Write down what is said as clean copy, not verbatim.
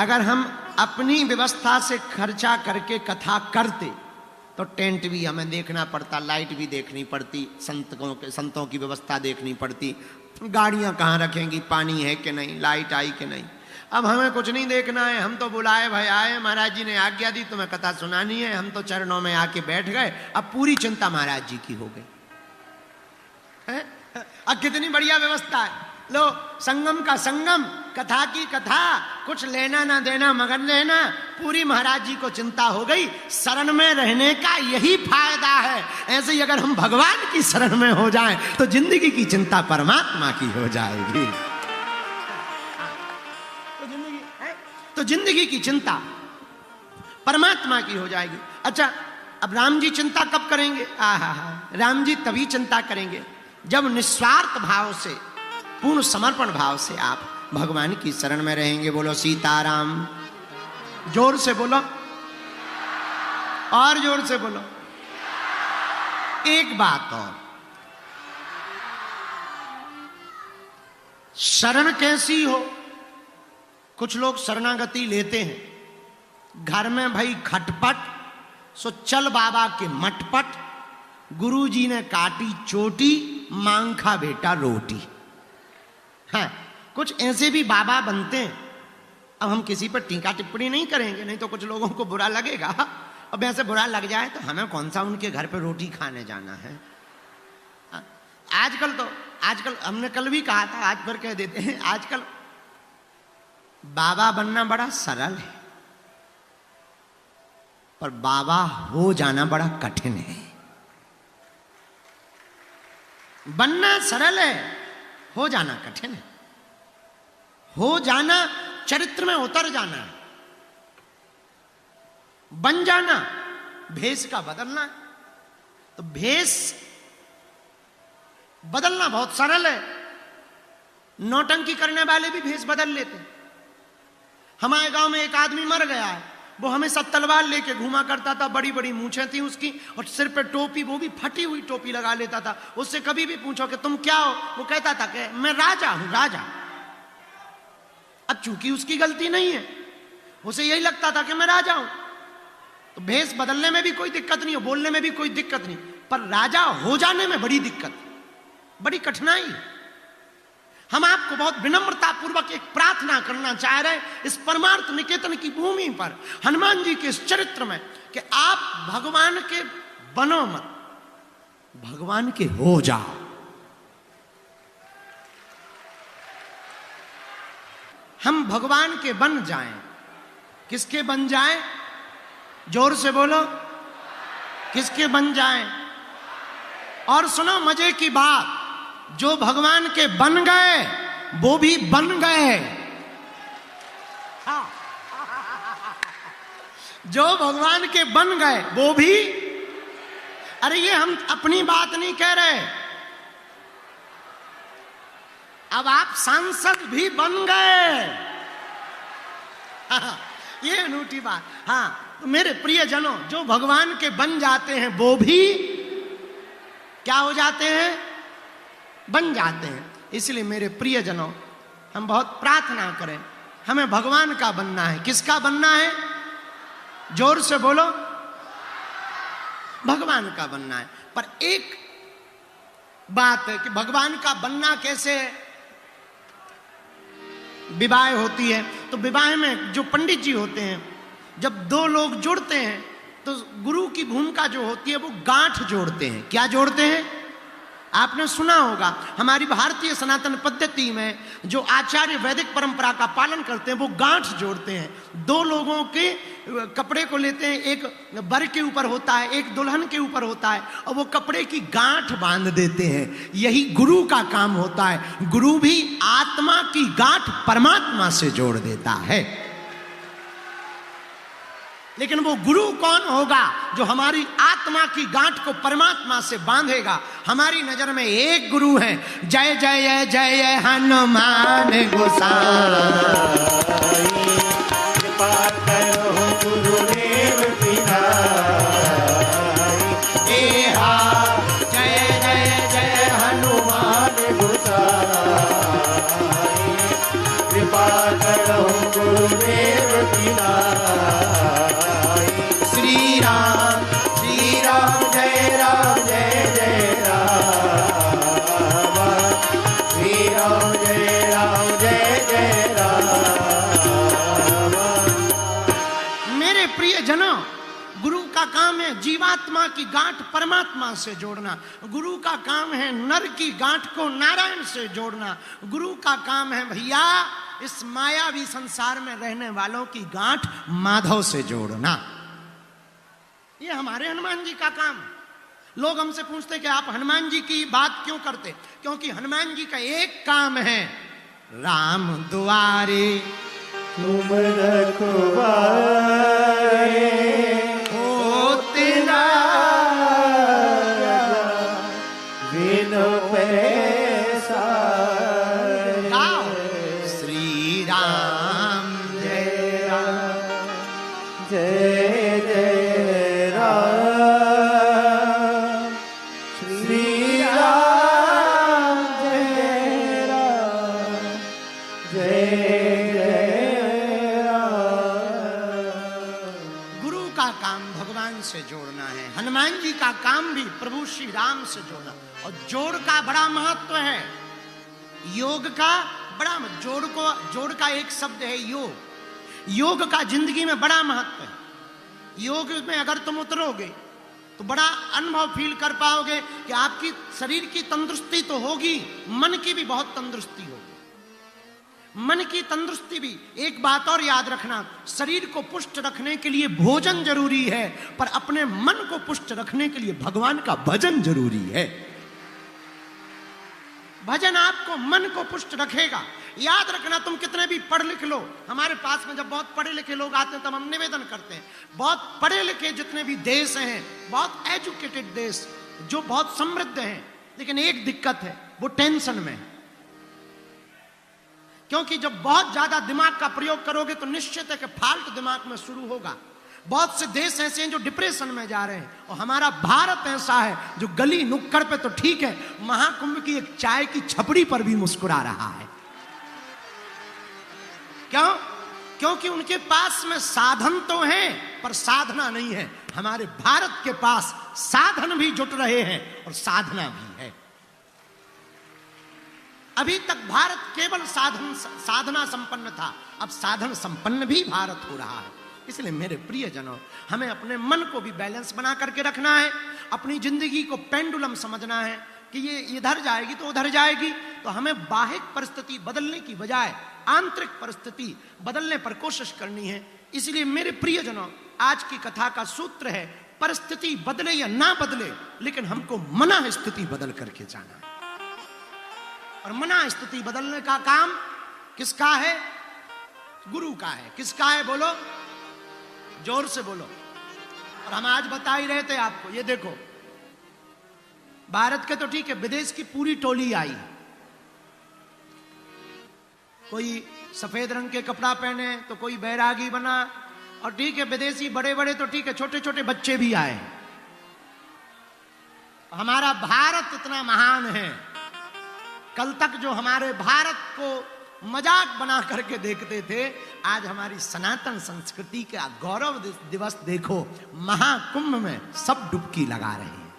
अगर हम अपनी व्यवस्था से खर्चा करके कथा करते तो टेंट भी हमें देखना पड़ता, लाइट भी देखनी पड़ती, संतों की व्यवस्था देखनी पड़ती, गाड़ियां कहाँ रखेंगी, पानी है कि नहीं, लाइट आई कि नहीं। अब हमें कुछ नहीं देखना है, हम तो बुलाए भाई आए, महाराज जी ने आज्ञा दी तुम्हें कथा सुनानी है, हम तो चरणों में आके बैठ गए। अब पूरी चिंता महाराज जी की हो गई है। अब कितनी बढ़िया व्यवस्था है, लो संगम का संगम, कथा की कथा, कुछ लेना ना देना मगर लेना, पूरी महाराज जी को चिंता हो गई। शरण में रहने का यही फायदा है। ऐसे ही अगर हम भगवान की शरण में हो जाएं तो जिंदगी की चिंता परमात्मा की हो जाएगी। तो जिंदगी की चिंता परमात्मा की हो जाएगी। अच्छा, अब राम जी चिंता कब करेंगे? राम जी तभी चिंता करेंगे जब निस्वार्थ भाव से, पूर्ण समर्पण भाव से आप भगवान की शरण में रहेंगे। बोलो सीताराम, जोर से बोलो, और जोर से बोलो। एक बात और, शरण कैसी हो? कुछ लोग शरणागति लेते हैं, घर में भाई खटपट, सो चल बाबा के मटपट, गुरुजी ने काटी चोटी, मांग खा बेटा रोटी। हाँ, कुछ ऐसे भी बाबा बनते हैं। अब हम किसी पर टीका टिप्पणी नहीं करेंगे, नहीं तो कुछ लोगों को बुरा लगेगा। अब ऐसे बुरा लग जाए तो हमें कौन सा उनके घर पे रोटी खाने जाना है। आजकल हमने कल भी कहा था, आज फिर कह देते हैं, आजकल बाबा बनना बड़ा सरल है, पर बाबा हो जाना बड़ा कठिन है। बनना सरल है, हो जाना कठिन है। हो जाना चरित्र में उतर जाना है, बन जाना भेष का बदलना है। तो भेष बदलना बहुत सरल है, नौटंकी करने वाले भी भेष बदल लेते हैं। हमारे गांव में एक आदमी मर गया है, वो हमेशा तलवार लेके घूमा करता था, बड़ी बड़ी मूछें थी उसकी, और सिर पे टोपी, वो भी फटी हुई टोपी लगा लेता था। उससे कभी भी पूछो कि तुम क्या हो, वो कहता था कि मैं राजा हूं, राजा। अब चूंकि उसकी गलती नहीं है, उसे यही लगता था कि मैं राजा हूं, तो भेष बदलने में भी कोई दिक्कत नहीं है, बोलने में भी कोई दिक्कत नहीं, पर राजा हो जाने में बड़ी दिक्कत, बड़ी कठिनाई है। हम आपको बहुत विनम्रता पूर्वक एक प्रार्थना करना चाह रहे हैं इस परमार्थ निकेतन की भूमि पर, हनुमान जी के इस चरित्र में, कि आप भगवान के बनो मत, भगवान के हो जाओ। हम भगवान के बन जाएं। किसके बन जाएं? जोर से बोलो, किसके बन जाएं? और सुनो मजे की बात, जो भगवान के बन गए वो भी बन गए। हाँ। जो भगवान के बन गए वो भी, अरे ये हम अपनी बात नहीं कह रहे, अब आप सांसद भी बन गए। हाँ, ये अनूठी बात। हाँ, तो मेरे प्रियजनों, जो भगवान के बन जाते हैं वो भी क्या हो जाते हैं? बन जाते हैं। इसलिए मेरे प्रियजनों, हम बहुत प्रार्थना करें, हमें भगवान का बनना है। किसका बनना है? जोर से बोलो, भगवान का बनना है। पर एक बात है कि भगवान का बनना कैसे है? विवाह होती है तो विवाह में जो पंडित जी होते हैं, जब दो लोग जुड़ते हैं तो गुरु की भूमिका जो होती है वो गांठ जोड़ते हैं। क्या जोड़ते हैं? आपने सुना होगा, हमारी भारतीय सनातन पद्धति में जो आचार्य वैदिक परंपरा का पालन करते हैं वो गांठ जोड़ते हैं। दो लोगों के कपड़े को लेते हैं, एक वर के ऊपर होता है, एक दुल्हन के ऊपर होता है, और वो कपड़े की गांठ बांध देते हैं। यही गुरु का काम होता है। गुरु भी आत्मा की गांठ परमात्मा से जोड़ देता है। लेकिन वो गुरु कौन होगा? जो हमारी आत्मा की गांठ को परमात्मा से बांधेगा। हमारी नजर में एक गुरु है, जय जय जय हनुमान गोसाई, कृपा करो गुरुदेव की नाई। जय जय जय हनुमान गोसाई, कृपा करो गुरुदेव श्री राम जय राम जय जय राम, श्री राम जय जय राम। मेरे प्रिय जनों, गुरु का काम है जीवात्मा की गांठ परमात्मा से जोड़ना। गुरु का काम है नर की गांठ को नारायण से जोड़ना। गुरु का काम है भैया इस मायावी संसार में रहने वालों की गांठ माधव से जोड़ना। ये हमारे हनुमान जी का काम है। लोग हमसे पूछते कि आप हनुमान जी की बात क्यों करते? क्योंकि हनुमान जी का एक काम है, राम दुआरे तुम रखवारे होते ना बिनु पैसारे। गाओ श्री राम जय राम जय जय राम, श्री राम जय राम जय जय राम। गुरु का काम भगवान से जोड़ना है। हनुमान जी का काम भी प्रभु श्री राम से जोड़ना। और जोड़ का बड़ा महत्व है, योग का बड़ा जोड़ का एक शब्द है योग। योग का जिंदगी में बड़ा महत्व है। योग में अगर तुम उतरोगे तो बड़ा अनुभव फील कर पाओगे कि आपकी शरीर की तंदुरुस्ती तो होगी, मन की भी बहुत तंदुरुस्ती होगी। मन की तंदुरुस्ती भी। एक बात और याद रखना, शरीर को पुष्ट रखने के लिए भोजन जरूरी है, पर अपने मन को पुष्ट रखने के लिए भगवान का भजन जरूरी है। भजन आपको मन को पुष्ट रखेगा। याद रखना, तुम कितने भी पढ़ लिख लो, हमारे पास में जब बहुत पढ़े लिखे लोग आते हैं तब हम निवेदन करते हैं, बहुत पढ़े लिखे जितने भी देश हैं, बहुत एजुकेटेड देश जो बहुत समृद्ध हैं, लेकिन एक दिक्कत है, वो टेंशन में है। क्योंकि जब बहुत ज्यादा दिमाग का प्रयोग करोगे तो निश्चित है कि फाल्ट दिमाग में शुरू होगा। बहुत से देश ऐसे हैं जो डिप्रेशन में जा रहे हैं, और हमारा भारत ऐसा है जो गली नुक्कड़ पे तो ठीक है, महाकुंभ की एक चाय की छपड़ी पर भी मुस्कुरा रहा है। क्यों? क्योंकि उनके पास में साधन तो है पर साधना नहीं है। हमारे भारत के पास साधन भी जुट रहे हैं और साधना भी है। अभी तक भारत केवल साधना संपन्न था, अब साधन संपन्न भी भारत हो रहा है। इसलिए मेरे प्रियजनों, हमें अपने मन को भी बैलेंस बना करके रखना है। अपनी जिंदगी को पेंडुलम समझना है कि ये इधर जाएगी तो उधर जाएगी। तो हमें बाह्य परिस्थिति बदलने की बजाय आंतरिक परिस्थिति बदलने पर कोशिश करनी है। इसलिए मेरे प्रियजनों, आज की कथा का सूत्र है, परिस्थिति बदले या ना बदले, लेकिन हमको मना स्थिति बदल करके जाना है। और मना स्थिति बदलने का काम किसका है? गुरु का है। किसका है? बोलो, जोर से बोलो। और हम आज बता ही रहे थे आपको, ये देखो, भारत के तो ठीक है, विदेश की पूरी टोली आई। कोई सफेद रंग के कपड़ा पहने तो कोई बैरागी बना, और ठीक है विदेशी बड़े बड़े तो ठीक है, छोटे छोटे बच्चे भी आए। हमारा भारत इतना महान है, कल तक जो हमारे भारत को मजाक बना करके देखते थे, आज हमारी सनातन संस्कृति का गौरव दिवस देखो, महाकुंभ में सब डुबकी लगा रहे हैं।